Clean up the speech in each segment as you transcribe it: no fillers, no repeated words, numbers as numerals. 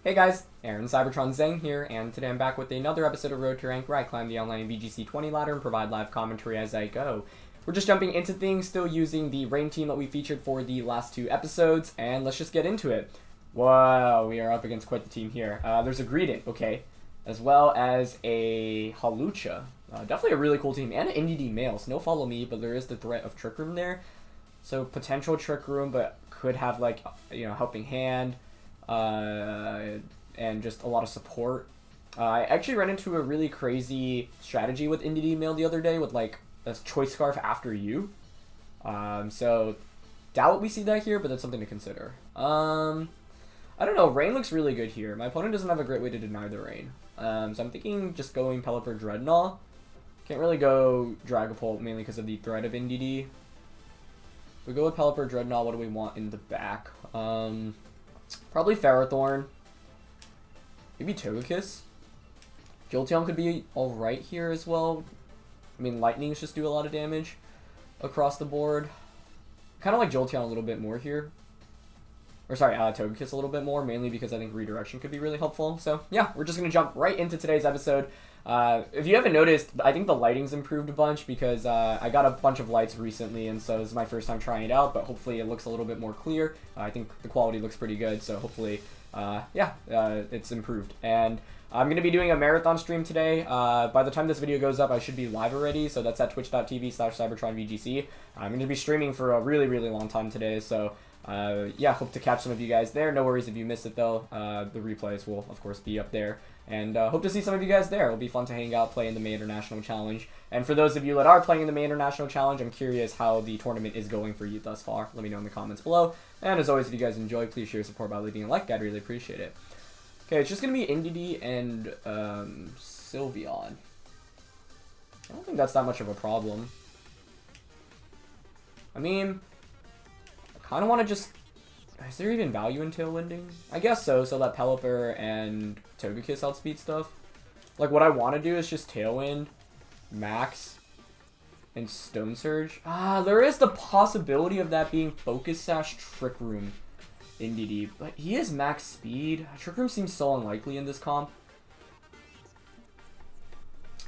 Hey guys, Aaron Cybertron Zeng here, and today I'm back with another episode of Road to Rank where I climb the online VGC 20 ladder and provide live commentary as I go. We're just jumping into things, still using the rain team that we featured for the last two episodes, and let's just get into it. Whoa, we are up against quite the team here. There's a Greedent, okay, as well as a Hawlucha. Definitely a really cool team, and an NDD male, so no follow me, but there is the threat of Trick Room there. So potential Trick Room, but could have like, Helping Hand. And just a lot of support. I actually ran into a really crazy strategy with NDD Mail the other day with like a Choice Scarf after you. So doubt we see that here, but that's something to consider. I don't know, Rain looks really good here. My opponent doesn't have a great way to deny the Rain. So I'm thinking just going Pelipper Dreadnought. Can't really go Dragapult mainly because of the threat of NDD. If we go with Pelipper Dreadnought, what do we want in the back? Probably Ferrothorn. Maybe Togekiss. Jolteon could be alright here as well. I mean, Lightnings just do a lot of damage across the board. Kind of like Jolteon a little bit more here. Or sorry, Togekiss a little bit more, mainly because I think Redirection could be really helpful. So yeah, we're just going to jump right into today's episode. If you haven't noticed, I think the lighting's improved a bunch because I got a bunch of lights recently, and so this is my first time trying it out, but hopefully it looks a little bit more clear. I think the quality looks pretty good, so hopefully, it's improved. And I'm going to be doing a marathon stream today. By the time this video goes up, I should be live already, so that's at twitch.tv/CybertronVGC. I'm going to be streaming for a really, really long time today, so hope to catch some of you guys there. No worries if you missed it, though. The replays will, of course, be up there. And hope to see some of you guys there. It'll be fun to hang out, play in the May International Challenge. And for those of you that are playing in the May International Challenge, I'm curious how the tournament is going for you thus far. Let me know in the comments below. And as always, if you guys enjoy, please show your support by leaving a like. I'd really appreciate it. Okay, it's just going to be NDD and Sylveon. I don't think that's that much of a problem. I mean, I kind of want to just... Is there even value in Tailwinding? I guess so that Pelipper and Togekiss outspeed stuff. Like, what I want to do is just Tailwind, Max, and Stone Surge. There is the possibility of that being Focus Sash Trick Room NDD, but he is max speed. Trick Room seems so unlikely in this comp.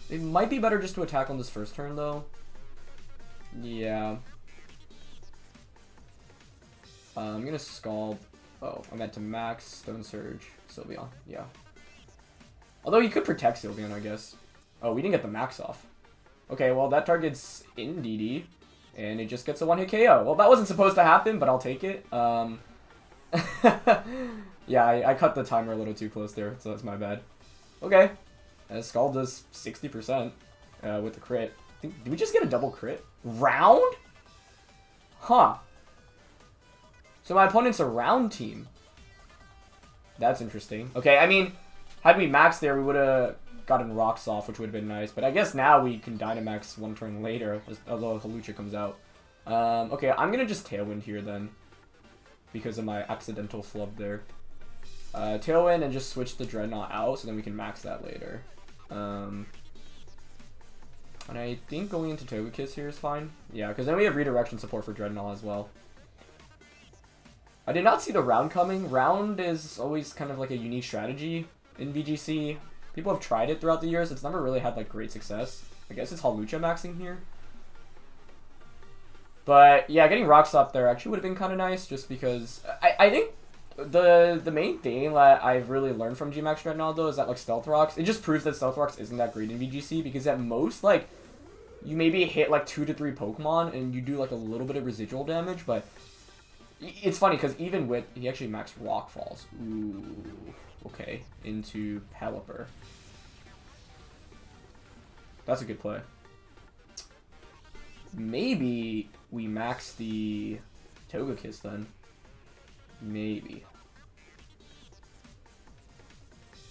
It might be better just to attack on this first turn, though. Yeah. I'm gonna Scald. Oh, I meant to Max, Stone Surge, Sylveon. Yeah. Although you could protect Sylveon, I guess. Oh, we didn't get the Max off. Okay, well, that target's NDD, and it just gets a one-hit KO. Well, that wasn't supposed to happen, but I'll take it. Yeah, I cut the timer a little too close there, so that's my bad. Okay. Scald does 60% with the crit. Did we just get a double crit? Round? Huh. So my opponent's a round team. That's interesting. Okay, I mean, had we maxed there, we would have gotten Rocks off, which would have been nice. But I guess now we can Dynamax one turn later, although Hawlucha comes out. Okay, I'm going to just Tailwind here then, because of my accidental flub there. Tailwind and just switch the Dreadnought out, so then we can max that later. And I think going into Togekiss here is fine. Yeah, because then we have Redirection support for Dreadnought as well. I did not see the round coming. Round is always kind of like a unique strategy in VGC. People have tried it throughout the years. It's never really had like great success. I guess it's Hawlucha maxing here. But yeah, getting Rocks up there actually would have been kind of nice, just because I think the main thing that I've really learned from Gmax Dreadnought though is that like Stealth Rocks, it just proves that Stealth Rocks isn't that great in VGC, because at most like you maybe hit like 2 to 3 Pokemon and you do like a little bit of residual damage, but it's funny because even with... He actually maxed Rock Falls. Ooh. Okay. Into Pelipper. That's a good play. Maybe we max the Togekiss then. Maybe.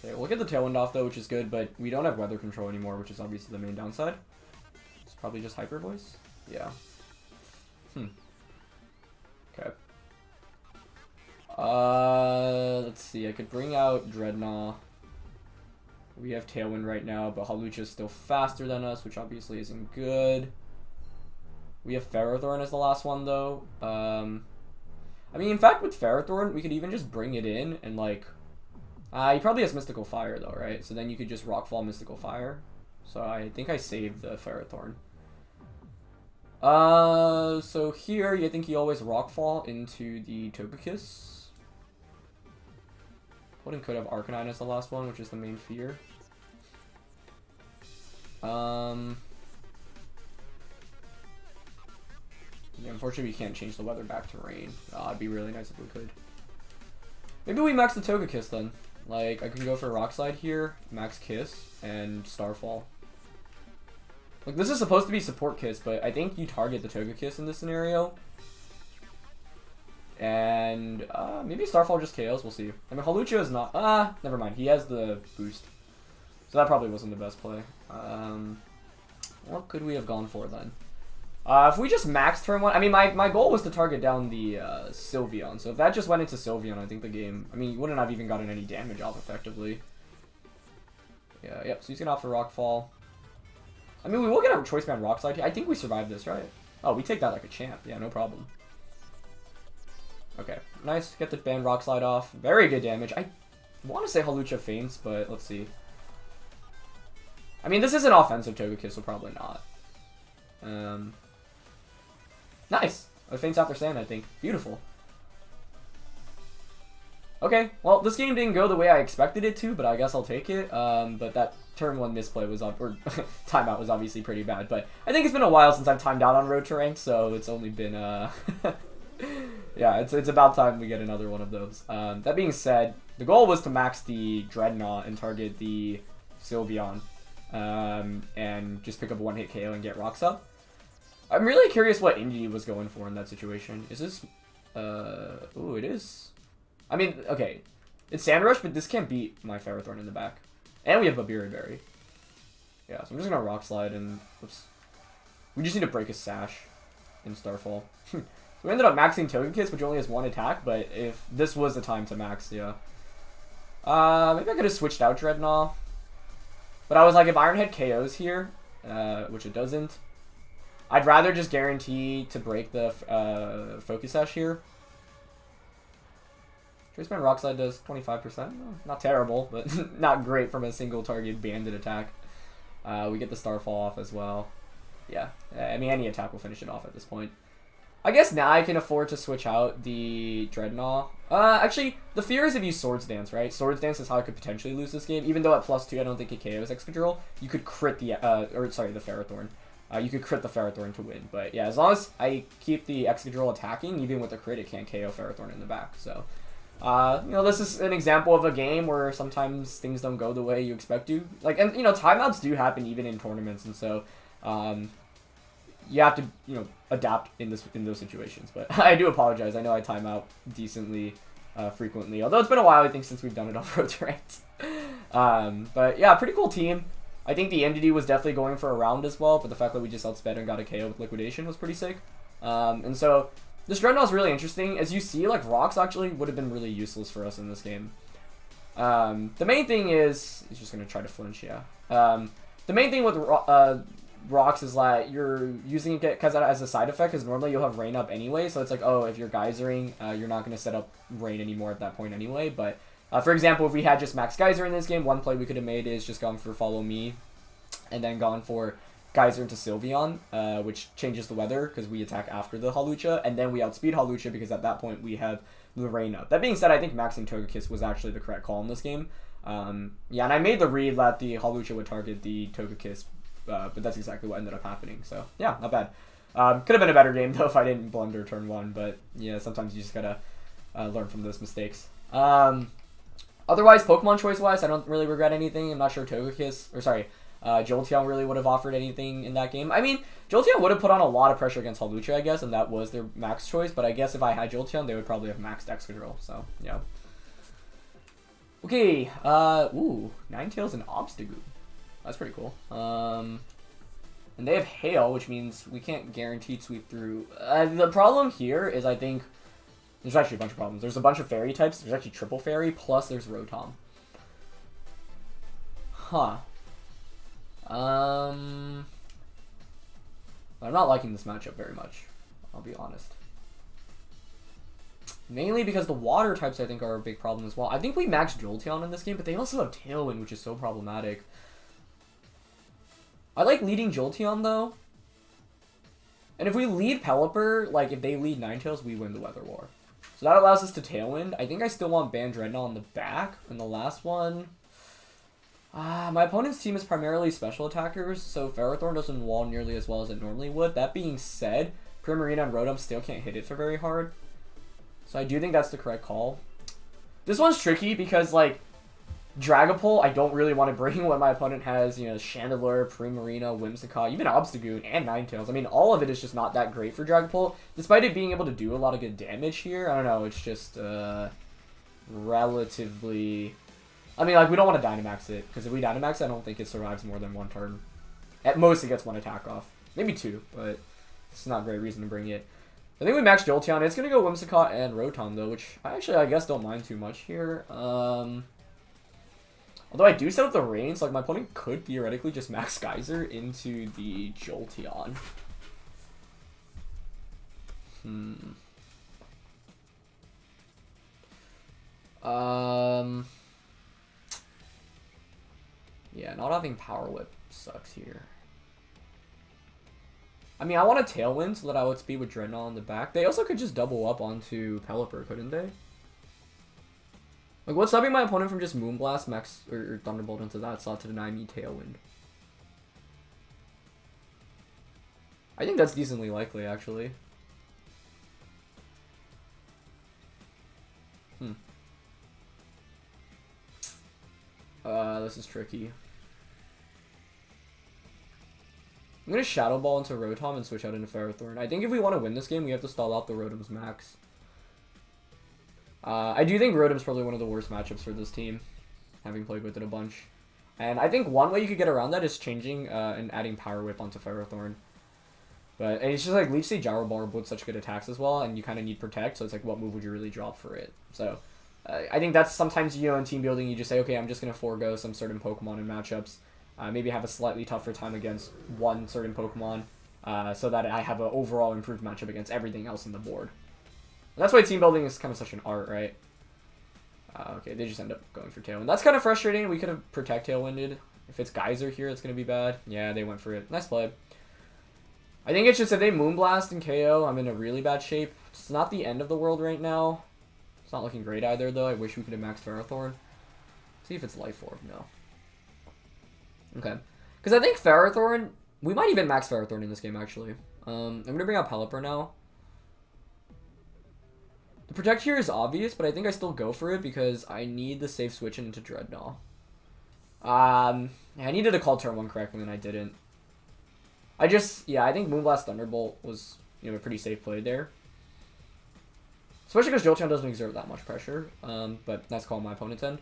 Okay, we'll get the Tailwind off though, which is good, but we don't have Weather Control anymore, which is obviously the main downside. It's probably just Hyper Voice? Yeah. Okay. Let's see, I could bring out Dreadnought. We have Tailwind right now, but Hawlucha is still faster than us, which obviously isn't good. We have Ferrothorn as the last one, though. I mean, in fact, with Ferrothorn, we could even just bring it in and, like, He probably has Mystical Fire though, right? So then you could just Rockfall Mystical Fire. So I think I saved the Ferrothorn. So here, I think you always Rockfall into the Togekiss. Woden could have Arcanine as the last one, which is the main fear. Yeah, unfortunately, we can't change the weather back to rain. It'd be really nice if we could. Maybe we max the Togekiss then. Like, I can go for Rock Slide here, max Kiss, and Starfall. Like, this is supposed to be support Kiss, but I think you target the Togekiss in this scenario. And, maybe Starfall just KOs, we'll see. I mean, Hawlucha is not, never mind, he has the boost. So that probably wasn't the best play. What could we have gone for then? If we just max turn 1, I mean, my goal was to target down the Sylveon. So if that just went into Sylveon, I think the game, I mean, you wouldn't have even gotten any damage off effectively. Yeah, yep, so he's going to opt for Rockfall. I mean, we will get a Choice Band Rock Slide here. I think we survived this, right? Oh, we take that like a champ. Yeah, no problem. Okay, nice. Get the Band Rock Slide off. Very good damage. I want to say Hawlucha faints, but let's see. I mean, this is an offensive Togekiss, so probably not. Nice. It faints after sand, I think. Beautiful. Okay, well, this game didn't go the way I expected it to, but I guess I'll take it. But that turn 1 misplay was, or timeout was obviously pretty bad. But I think it's been a while since I've timed out on Road to Rank, so it's only been, yeah, it's about time we get another one of those. That being said, the goal was to max the Dreadnought and target the Sylveon, and just pick up a one-hit KO and get rocks up. I'm really curious what Indy was going for in that situation. Is this, ooh, it is. I mean, okay, it's Sand Rush, but this can't beat my Ferrothorn in the back. And we have a Berry. Yeah, so I'm just gonna Rock Slide and, oops. We just need to break a Sash in Starfall. So we ended up maxing Togekiss, which only has 1 attack, but if this was the time to max, yeah. Maybe I could have switched out Dreadnought. But I was like, if Iron Head KOs here, which it doesn't, I'd rather just guarantee to break the Focus Sash here. Choice Band Rock Slide does 25%. Not terrible, but not great from a single target banded attack. We get the Starfall off as well. Yeah, I mean, any attack will finish it off at this point. I guess now I can afford to switch out the Dreadnought. Actually, the fear is if you Swords Dance, right? Swords Dance is how I could potentially lose this game. Even though at +2 I don't think it KOs Excadrill, you could crit the, the Ferrothorn. You could crit the Ferrothorn to win. But yeah, as long as I keep the Excadrill attacking, even with the crit, it can't KO Ferrothorn in the back. So, you know, this is an example of a game where sometimes things don't go the way you expect to. Like, and, you know, timeouts do happen even in tournaments, and so, you have to, you know, adapt in those situations. But I do apologize. I know I time out decently frequently, although it's been a while, I think, since we've done it on Road to Ranked. But yeah, pretty cool team. I think the Entity was definitely going for a round as well, but the fact that we just outsped and got a KO with Liquidation was pretty sick. And so this Dreadnought is really interesting. As you see, like, Rocks actually would have been really useless for us in this game. The main thing is, he's just going to try to flinch, yeah. The main thing with Rocks is that you're using it because as a side effect, because normally you'll have Rain up anyway, so it's like, oh, if you're Geysering, you're not going to set up Rain anymore at that point anyway, but for example, if we had just Max Geyser in this game, one play we could have made is just gone for Follow Me, and then gone for Geyser into Sylveon, which changes the weather, because we attack after the Hawlucha, and then we outspeed Hawlucha, because at that point we have the Rain up. That being said, I think maxing Togekiss was actually the correct call in this game. Yeah, and I made the read that the Hawlucha would target the Togekiss, but that's exactly what ended up happening, so yeah, not bad. Could have been a better game, though, if I didn't blunder turn 1, but yeah, sometimes you just gotta learn from those mistakes. Otherwise, Pokemon choice-wise, I don't really regret anything. I'm not sure Jolteon really would have offered anything in that game. I mean, Jolteon would have put on a lot of pressure against Hawlucha, I guess, and that was their max choice, but I guess if I had Jolteon, they would probably have maxed Excadrill, so, yeah. Okay, ooh, Ninetales and Obstagoon. That's pretty cool. And they have Hail, which means we can't guaranteed sweep through. The problem here is, I think, there's actually a bunch of problems. There's a bunch of fairy types. There's actually triple fairy, plus there's Rotom. Huh. I'm not liking this matchup very much, I'll be honest. Mainly because the water types, I think, are a big problem as well. I think we maxed Jolteon in this game, but they also have Tailwind, which is so problematic. I like leading Jolteon, though. And if we lead Pelipper, like, if they lead Ninetales, we win the Weather War. So that allows us to Tailwind. I think I still want Ban Dreadnought on the back. And the last one... my opponent's team is primarily special attackers, so Ferrothorn doesn't wall nearly as well as it normally would. That being said, Primarina and Rotom still can't hit it for very hard. So I do think that's the correct call. This one's tricky because, like, Dragapult, I don't really want to bring when my opponent has, you know, Chandelure, Primarina, Whimsicott, even Obstagoon, and Ninetales. I mean, all of it is just not that great for Dragapult, despite it being able to do a lot of good damage here. I don't know, it's just, relatively... I mean, like, we don't want to Dynamax it, because if we Dynamax it, I don't think it survives more than one turn. At most, it gets one attack off. Maybe two, but it's not a great reason to bring it. I think we maxed Jolteon. It's going to go Whimsicott and Rotom, though, which I actually, I guess, don't mind too much here. Although I do set up the range, like, my opponent could theoretically just max Geyser into the Jolteon. Yeah, not having Power Whip sucks here. I mean, I want a Tailwind so that I would speed with Dreadnought on the back. They also could just double up onto Pelipper, couldn't they? Like, what's stopping my opponent from just Moonblast, Max, or Thunderbolt into that slot to deny me Tailwind? I think that's decently likely, actually. This is tricky. I'm going to Shadow Ball into Rotom and switch out into Ferrothorn. I think if we want to win this game, we have to stall out the Rotom's max. I do think Rotom's probably one of the worst matchups for this team, having played with it a bunch. And I think one way you could get around that is changing and adding Power Whip onto Ferrothorn. But and it's just like Leech Seed, Gyro Ball are both such good attacks as well, and you kind of need Protect, so it's like, what move would you really drop for it? So I think that's sometimes, you know, in team building, you just say, okay, I'm just going to forego some certain Pokemon in matchups. Maybe have a slightly tougher time against one certain Pokemon, so that I have an overall improved matchup against everything else on the board. And that's why team building is kind of such an art, right? Okay, they just end up going for Tailwind. That's kind of frustrating. We could have Protect Tailwinded. If it's Geyser here, it's going to be bad. Yeah, they went for it. Nice play. I think it's just if they Moonblast and KO, I'm in a really bad shape. It's not the end of the world right now. It's not looking great either, though. I wish we could have maxed Ferrothorn. See if it's Life Orb. No. Okay. Because I think Ferrothorn... We might even max Ferrothorn in this game, actually. I'm going to bring out Pelipper now. The Protect here is obvious, but I think I still go for it because I need the safe switch into Dreadnought. I needed to call turn 1 correctly, and I didn't. I think Moonblast Thunderbolt was, you know, a pretty safe play there. Especially because Jolteon doesn't exert that much pressure, but that's call on my opponent's end.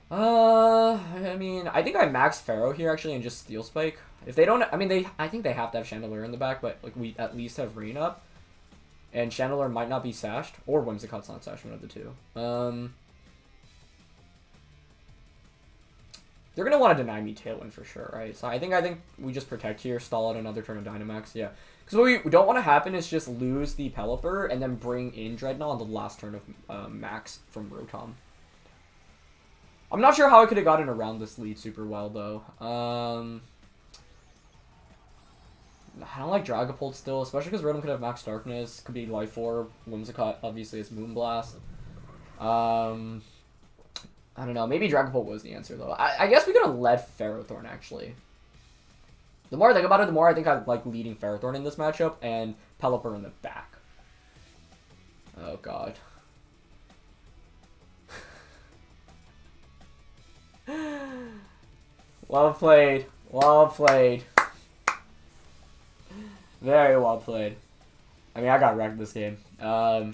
I mean, I think I maxed Pharaoh here, actually, and just Steel Spike. If they don't, I mean, I think they have to have Chandelure in the back, but, like, we at least have Rain up. And Chandelure might not be sashed, or Whimsicott's not sashed, one of the two. They're going to want to deny me Tailwind for sure, right? So I think we just Protect here, stall out another turn of Dynamax, yeah. Because what we don't want to happen is just lose the Pelipper and then bring in Dreadnought on the last turn of Max from Rotom. I'm not sure how I could have gotten around this lead super well, though. I don't like Dragapult still, especially because Rotom could have Max Darkness, could be Life Orb, Whimsicott obviously is Moonblast. I don't know, maybe Dragapult was the answer, though. I guess we could have led Ferrothorn, actually. The more I think about it, the more I think I like leading Ferrothorn in this matchup, and Pelipper in the back. Oh, God. Well played. Well played. Very well played. I mean, I got wrecked this game. I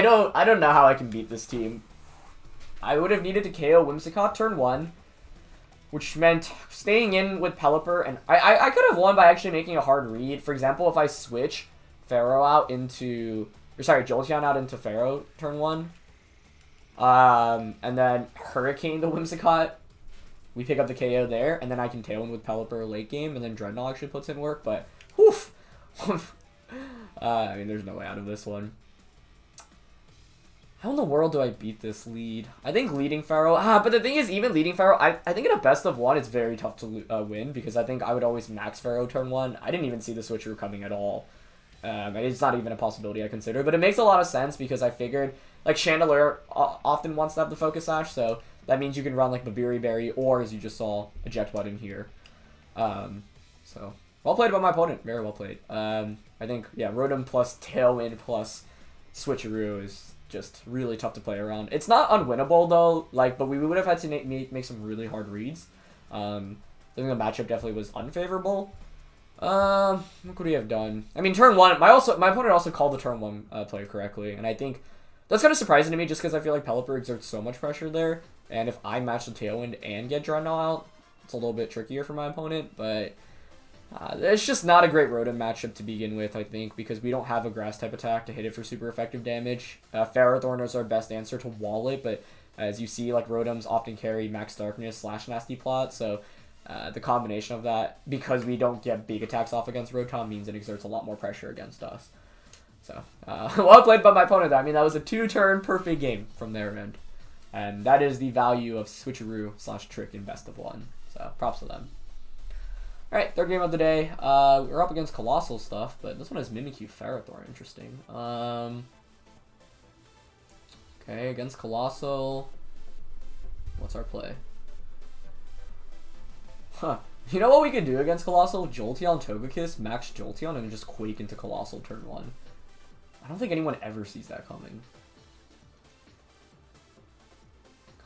don't know how I can beat this team. I would have needed to KO Whimsicott turn 1, which meant staying in with Pelipper, and I could have won by actually making a hard read. For example, if I switch Pharaoh out into, Jolteon out into Pharaoh turn 1, and then Hurricane the Whimsicott, we pick up the KO there, and then I can Tailwind with Pelipper late game, and then Dreadnought actually puts in work, but, whew. I mean, there's no way out of this one. How in the world do I beat this lead? I think leading Pharaoh... but the thing is, even leading Pharaoh, I think in a best of one, it's very tough to win, because I think I would always max Pharaoh turn one. I didn't even see the switcheroo coming at all. It's not even a possibility I consider, but it makes a lot of sense, because I figured, like, Chandelier often wants to have the Focus Sash, so that means you can run, like, Babiri Berry, or, as you just saw, Eject Button here. So, well played by my opponent. Very well played. I think, yeah, Rotom plus Tailwind plus Switcheroo is just really tough to play around. It's not unwinnable though, like, but we would have had to make some really hard reads. I think the matchup definitely was unfavorable. What could we have done? I mean, turn one, my opponent also called the turn one play correctly, and I think that's kind of surprising to me, just because I feel like Pelipper exerts so much pressure there, and if I match the Tailwind and get Dreadnought out, it's a little bit trickier for my opponent, but it's just not a great Rotom matchup to begin with, I think, because we don't have a Grass-type attack to hit it for super effective damage. Ferrothorn is our best answer to wall it, but as you see, like, Rotoms often carry Max Darkness / Nasty Plot, so the combination of that, because we don't get big attacks off against Rotom, means it exerts a lot more pressure against us. So, well played by my opponent. I mean, that was a 2-turn perfect game from their end, and that is the value of Switcheroo / Trick in best of one, so props to them. Alright, third game of the day. We're up against Colossal stuff, but this one has Mimikyu Ferrothorn. Interesting. Okay, against Colossal. What's our play? Huh. You know what we could do against Colossal? Jolteon, Togekiss, max Jolteon, and just Quake into Colossal turn one. I don't think anyone ever sees that coming.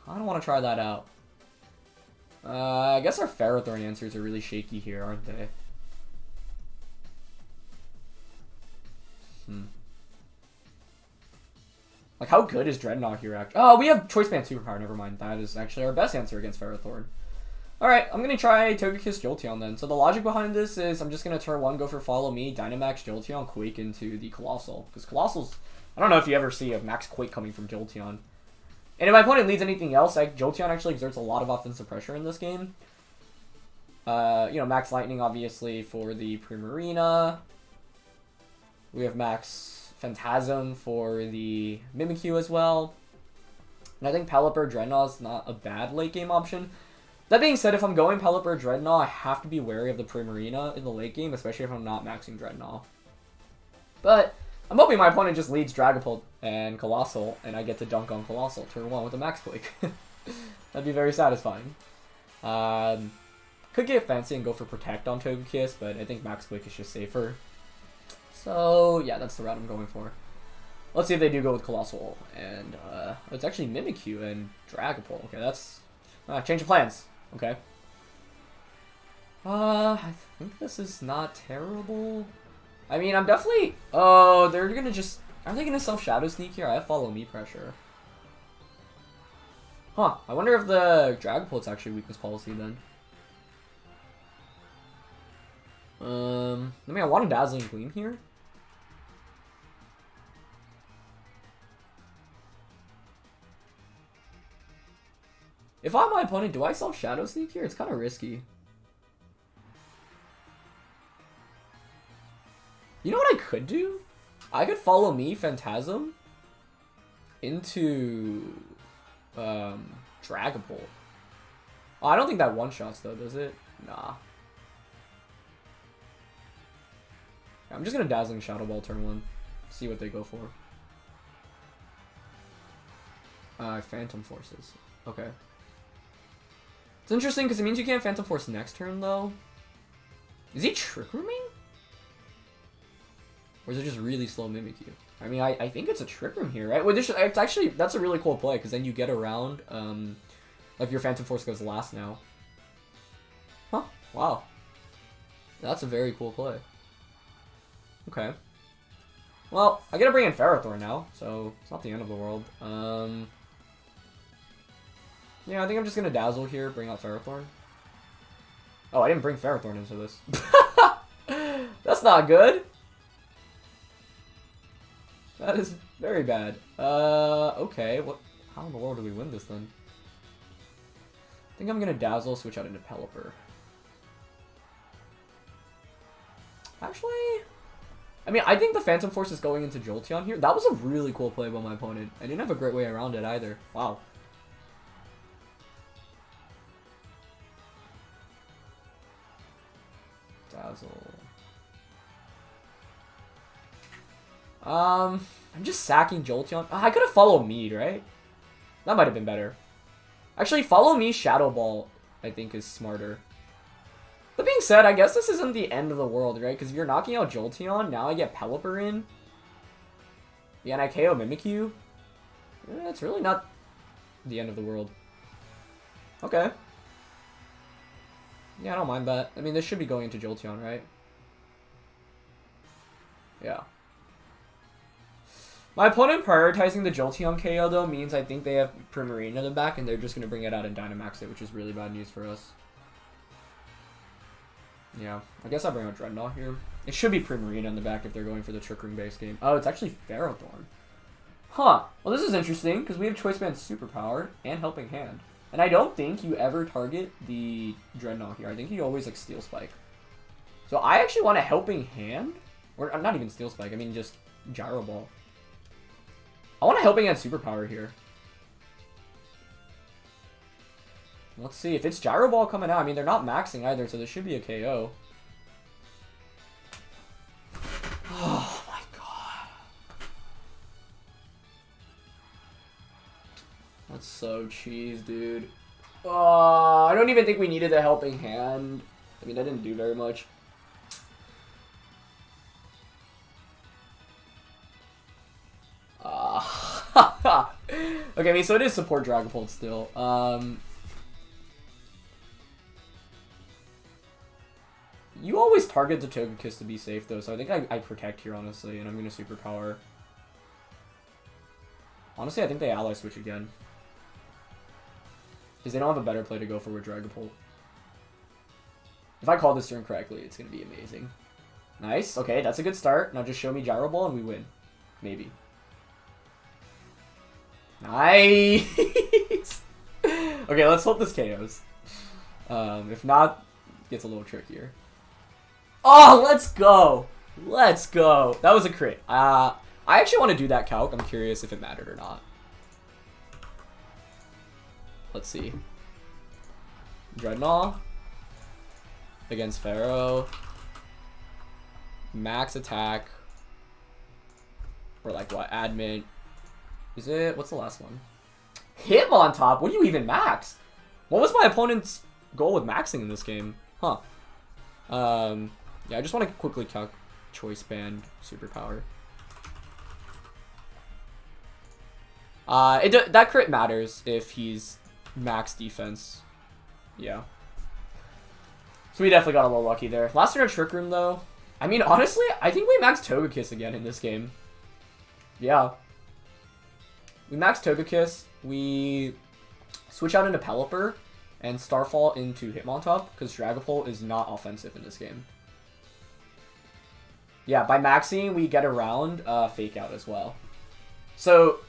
I don't want to try that out. I guess our Ferrothorn answers are really shaky here, aren't they? Like, how good is Dreadnought here, actually? Oh, we have Choice Band Superpower, never mind. That is actually our best answer against Ferrothorn. Alright, I'm gonna try Togekiss Jolteon then. So the logic behind this is I'm just gonna turn one, go for Follow Me, Dynamax Jolteon, Quake into the Colossal. Because Colossal's... I don't know if you ever see a max Quake coming from Jolteon. And if my opponent leads anything else, Jolteon actually exerts a lot of offensive pressure in this game. You know, Max Lightning, obviously, for the Primarina. We have Max Phantasm for the Mimikyu as well. And I think Pelipper Dreadnought is not a bad late game option. That being said, if I'm going Pelipper Dreadnought, I have to be wary of the Primarina in the late game, especially if I'm not maxing Dreadnought. But I'm hoping my opponent just leads Dragapult and Colossal, and I get to dunk on Colossal turn one with a Max Quake. That'd be very satisfying. Could get fancy and go for Protect on Togekiss, but I think Max Quake is just safer. So, yeah, that's the route I'm going for. Let's see if they do go with Colossal. And, it's actually Mimikyu and Dragapult. Okay, that's... change of plans. Okay. I think this is not terrible. I mean, I'm definitely... Oh, they're gonna just... Are they gonna self-Shadow Sneak here? I have Follow Me pressure. Huh. I wonder if the Dragapult's actually weakness policy then. I mean, I want a Dazzling Gleam here. If I'm my opponent, do I self-Shadow Sneak here? It's kind of risky. You know what I could do? I could Follow Me Phantasm into Dragapult. Oh, I don't think that one-shots though, does it? Nah. I'm just gonna Dazzling Shadow Ball turn one. See what they go for. Phantom Forces. Okay. It's interesting because it means you can't Phantom Force next turn though. Is he Trick Rooming? Or is it just really slow Mimikyu? I mean, I think it's a Trick Room here, right? Well, it's actually, that's a really cool play, because then you get around, like your Phantom Force goes last now. Huh, wow. That's a very cool play. Okay. Well, I gotta bring in Ferrothorn now, so it's not the end of the world. Yeah, I think I'm just gonna Dazzle here, bring out Ferrothorn. Oh, I didn't bring Ferrothorn into this. That's not good. That is very bad. Okay, what? How in the world do we win this then? I think I'm gonna Dazzle, switch out into Pelipper. Actually, I mean, I think the Phantom Force is going into Jolteon here. That was a really cool play by my opponent. I didn't have a great way around it either. Wow. Dazzle. I'm just sacking Jolteon. I could have followed Mead, right? That might have been better. Actually, follow me, Shadow Ball, I think is smarter. That being said, I guess this isn't the end of the world, right? Because if you're knocking out Jolteon, now I get Pelipper in. Yeah, and I KO Mimikyu. It's really not the end of the world. Okay. Yeah, I don't mind that. I mean, this should be going into Jolteon, right? Yeah. My opponent prioritizing the Jolteon KO, though, means I think they have Primarina in the back, and they're just going to bring it out and Dynamax it, which is really bad news for us. Yeah, I guess I'll bring out Dreadnought here. It should be Primarina in the back if they're going for the Trick Room base game. Oh, it's actually Ferrothorn. Huh. Well, this is interesting, because we have Choice Band's Superpower and Helping Hand. And I don't think you ever target the Dreadnought here. I think you always, like, Steel Spike. So I actually want a Helping Hand. Or, not even Steel Spike, I mean just Gyro Ball. I want a Helping Hand Superpower here. Let's see. If it's Gyro Ball coming out, I mean, they're not maxing either, so this should be a KO. Oh, my God. That's so cheese, dude. I don't even think we needed a Helping Hand. I mean, that didn't do very much. Okay, I mean, so it is support Dragapult still. You always target the Togekiss to be safe, though, so I think I protect here, honestly, and I'm going to Superpower. Honestly, I think they Ally Switch again. Because they don't have a better play to go for with Dragapult. If I call this turn correctly, it's going to be amazing. Nice. Okay, that's a good start. Now just show me Gyro Ball and we win. Maybe. Nice! Okay, let's hope this KOs. If not, it gets a little trickier. Oh, let's go! Let's go! That was a crit. I actually want to do that calc. I'm curious if it mattered or not. Let's see. Dreadnought against Pharaoh. Max attack. Or like what? Admit. Is it? What's the last one? Hitmontop? What do you even max? What was my opponent's goal with maxing in this game? Huh. Yeah, I just want to quickly calc Choice Band Superpower. That crit matters if he's max defense. Yeah. So we definitely got a little lucky there. Last turn of Trick Room, though. I mean, honestly, I think we maxed Togekiss again in this game. Yeah. We maxed Togekiss. We switch out into Pelipper and Starfall into Hitmontop because Dragapult is not offensive in this game. Yeah, by maxing, we get around Fake Out as well. So,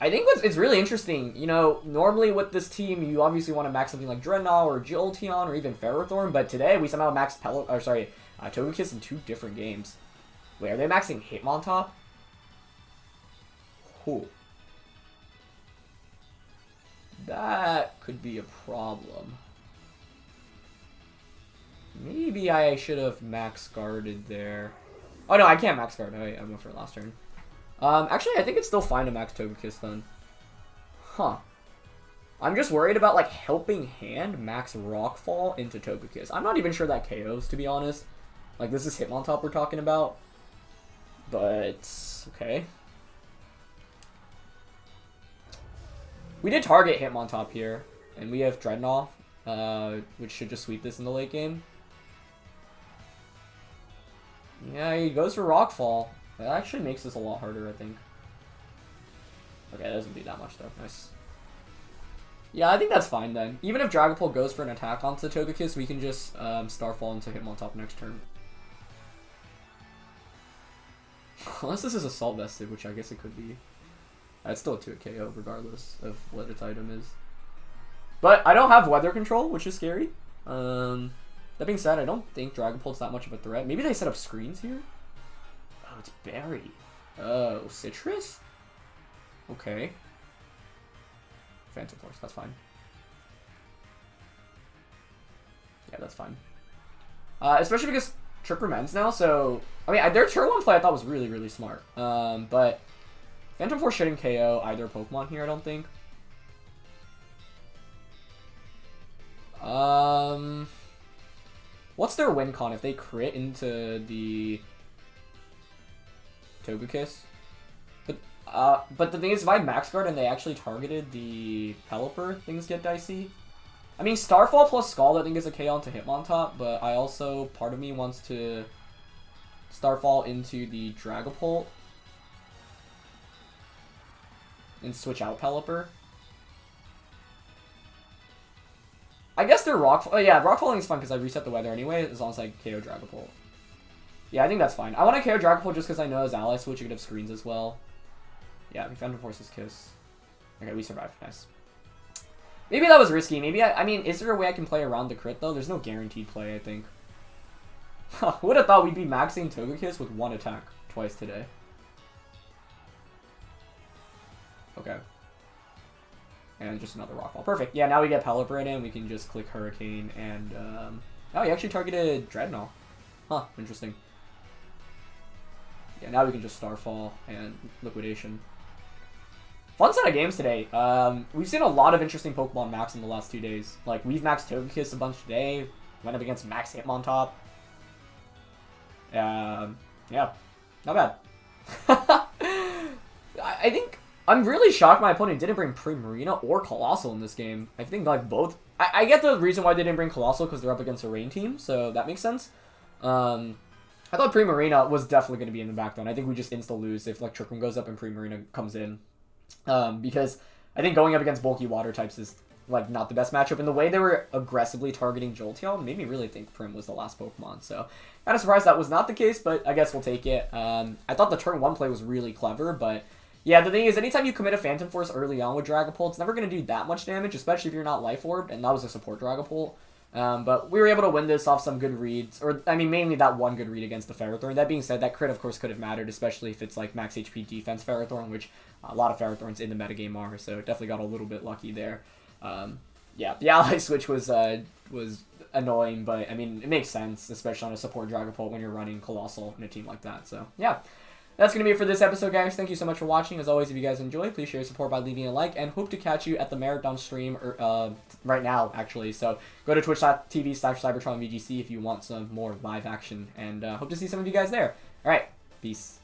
I think it's really interesting. You know, normally with this team, you obviously want to max something like Dreadnought or Jolteon or even Ferrothorn, but today we somehow maxed Togekiss in 2 different games. Wait, are they maxing Hitmontop? Cool. That could be a problem. Maybe I should have max guarded there. Oh no, I can't max guard. I went for last turn. Actually, I think it's still fine to max Togekiss then. Huh. I'm just worried about like Helping Hand max Rockfall into Togekiss. I'm not even sure that KOs, to be honest. Like, this is Hitmontop we're talking about. But, okay. We did target Hitmontop here, and we have Dreadnought, which should just sweep this in the late game. Yeah, he goes for Rockfall. That actually makes this a lot harder, I think. Okay, that doesn't do that much, though. Nice. Yeah, I think that's fine, then. Even if Dragapult goes for an attack onto Togekiss, we can just Starfall into Hitmontop next turn. Unless this is Assault Vested, which I guess it could be. It's still a 2 KO regardless of what its item is. But I don't have Weather Control, which is scary. That being said, I don't think Dragapult's that much of a threat. Maybe they set up screens here? Oh, it's berry. Oh, citrus? Okay. Phantom Force, that's fine. Yeah, that's fine. Especially because Trick Room ends now, so... I mean, their turn 1 play I thought was really, really smart. But Phantom Force shouldn't KO either Pokemon here, I don't think. What's their win con if they crit into the Togekiss? But the thing is, if I have Max Guard and they actually targeted the Pelipper, things get dicey. I mean, Starfall plus Scald I think is a KO into Hitmontop, but I also, part of me wants to Starfall into the Dragapult and switch out Pelipper. I guess they're Rock... Oh yeah, Rock Falling is fun because I reset the weather anyway, as long as I KO Dragapult. Yeah, I think that's fine. I want to KO Dragapult just because I know as ally switch, you could have screens as well. Yeah, we Phantom Force's Kiss. Okay, we survived. Nice. Maybe that was risky. Maybe I mean, is there a way I can play around the crit, though? There's no guaranteed play, I think. Who would have thought we'd be maxing Togekiss with 1 attack twice today? Okay. And just another Rockfall. Perfect. Yeah, now we get Pelipper in, we can just click Hurricane, and, oh, he actually targeted Dreadnought. Huh, interesting. Yeah, now we can just Starfall and Liquidation. Fun set of games today. We've seen a lot of interesting Pokemon max in the last 2 days. Like, we've maxed Togekiss a bunch today. Went up against Max Hitmontop. Yeah, not bad. I think I'm really shocked my opponent didn't bring Primarina or Colossal in this game. I think, like, both... I get the reason why they didn't bring Colossal, because they're up against a rain team, so that makes sense. I thought Primarina was definitely going to be in the backbone. I think we just insta-lose if, like, Trick Room goes up and Primarina comes in. Because I think going up against bulky water types is, like, not the best matchup. And the way they were aggressively targeting Jolteon made me really think Prim was the last Pokemon. So, kind of surprised that was not the case, but I guess we'll take it. I thought the turn 1 play was really clever, but... Yeah, the thing is, anytime you commit a Phantom Force early on with Dragapult, it's never going to do that much damage, especially if you're not Life Orbed, and that was a support Dragapult. But we were able to win this off some good reads, or, I mean, mainly that one good read against the Ferrothorn. That being said, that crit, of course, could have mattered, especially if it's, like, max HP defense Ferrothorn, which a lot of Ferrothorns in the metagame are, so definitely got a little bit lucky there. Yeah, the ally switch was annoying, but, I mean, it makes sense, especially on a support Dragapult when you're running Colossal in a team like that, so, yeah. That's going to be it for this episode, guys. Thank you so much for watching. As always, if you guys enjoyed, please show your support by leaving a like, and hope to catch you at the Marathon stream right now, actually. So go to twitch.tv/CybertronVGC if you want some more live action, and hope to see some of you guys there. All right, peace.